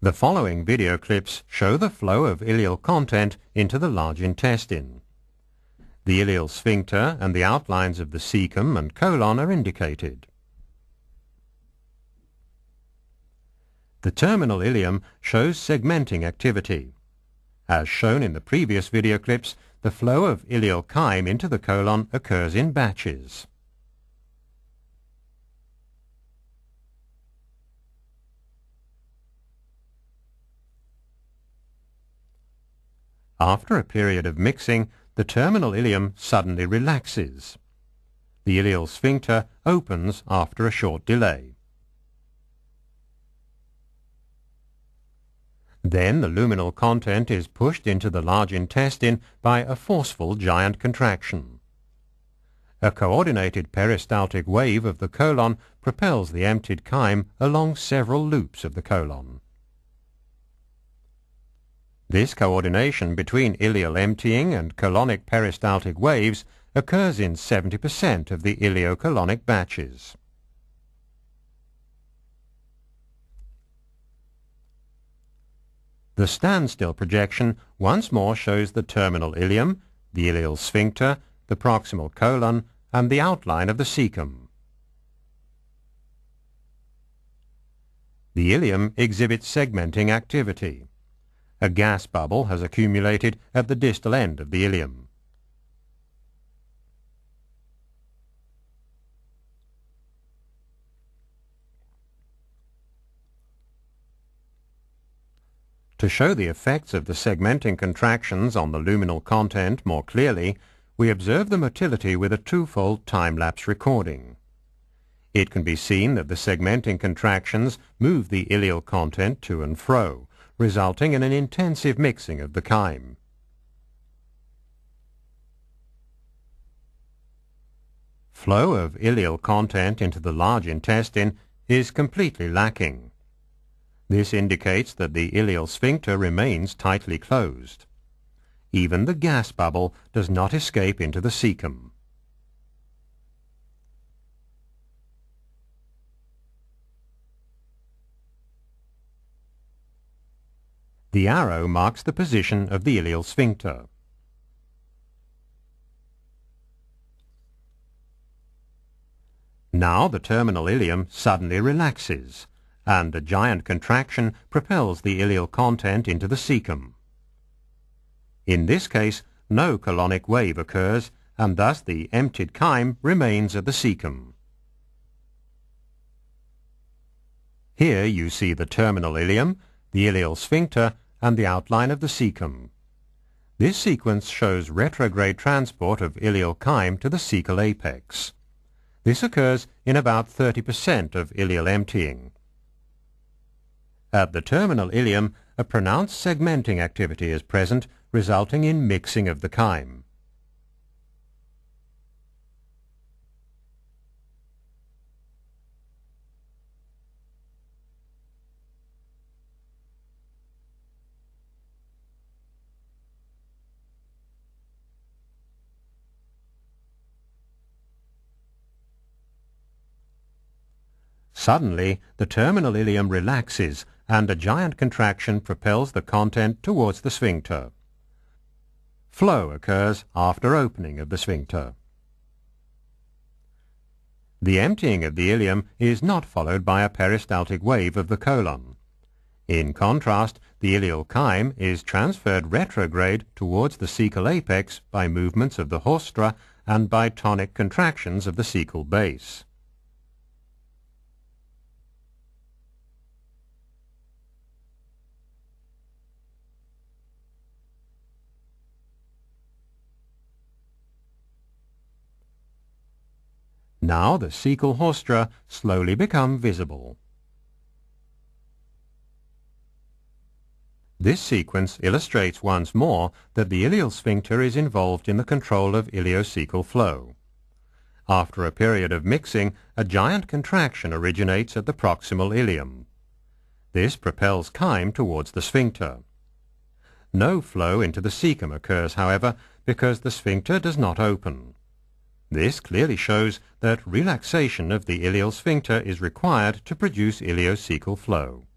The following video clips show the flow of ileal content into the large intestine. The ileal sphincter and the outlines of the cecum and colon are indicated. The terminal ileum shows segmenting activity. As shown in the previous video clips, the flow of ileal chyme into the colon occurs in batches. After a period of mixing, the terminal ileum suddenly relaxes. The ileal sphincter opens after a short delay. Then the luminal content is pushed into the large intestine by a forceful giant contraction. A coordinated peristaltic wave of the colon propels the emptied chyme along several loops of the colon. This coordination between ileal emptying and colonic peristaltic waves occurs in 70% of the ileocolonic batches. The standstill projection once more shows the terminal ileum, the ileal sphincter, the proximal colon, and the outline of the cecum. The ileum exhibits segmenting activity. A gas bubble has accumulated at the distal end of the ileum. To show the effects of the segmenting contractions on the luminal content more clearly, we observe the motility with a twofold time-lapse recording. It can be seen that the segmenting contractions move the ileal content to and fro, resulting in an intensive mixing of the chyme. Flow of ileal content into the large intestine is completely lacking. This indicates that the ileal sphincter remains tightly closed. Even the gas bubble does not escape into the cecum. The arrow marks the position of the ileal sphincter. Now the terminal ileum suddenly relaxes, and a giant contraction propels the ileal content into the cecum. In this case, no colonic wave occurs, and thus the emptied chyme remains at the cecum. Here you see the terminal ileum, the ileal sphincter, and the outline of the cecum. This sequence shows retrograde transport of ileal chyme to the cecal apex. This occurs in about 30% of ileal emptying. At the terminal ileum, a pronounced segmenting activity is present, resulting in mixing of the chyme. Suddenly, the terminal ileum relaxes, and a giant contraction propels the content towards the sphincter. Flow occurs after opening of the sphincter. The emptying of the ileum is not followed by a peristaltic wave of the colon. In contrast, the ileal chyme is transferred retrograde towards the cecal apex by movements of the haustra and by tonic contractions of the cecal base. Now the cecal haustra slowly become visible. This sequence illustrates once more that the ileal sphincter is involved in the control of ileocecal flow. After a period of mixing, a giant contraction originates at the proximal ileum. This propels chyme towards the sphincter. No flow into the cecum occurs, however, because the sphincter does not open. This clearly shows that relaxation of the ileal sphincter is required to produce ileocecal flow.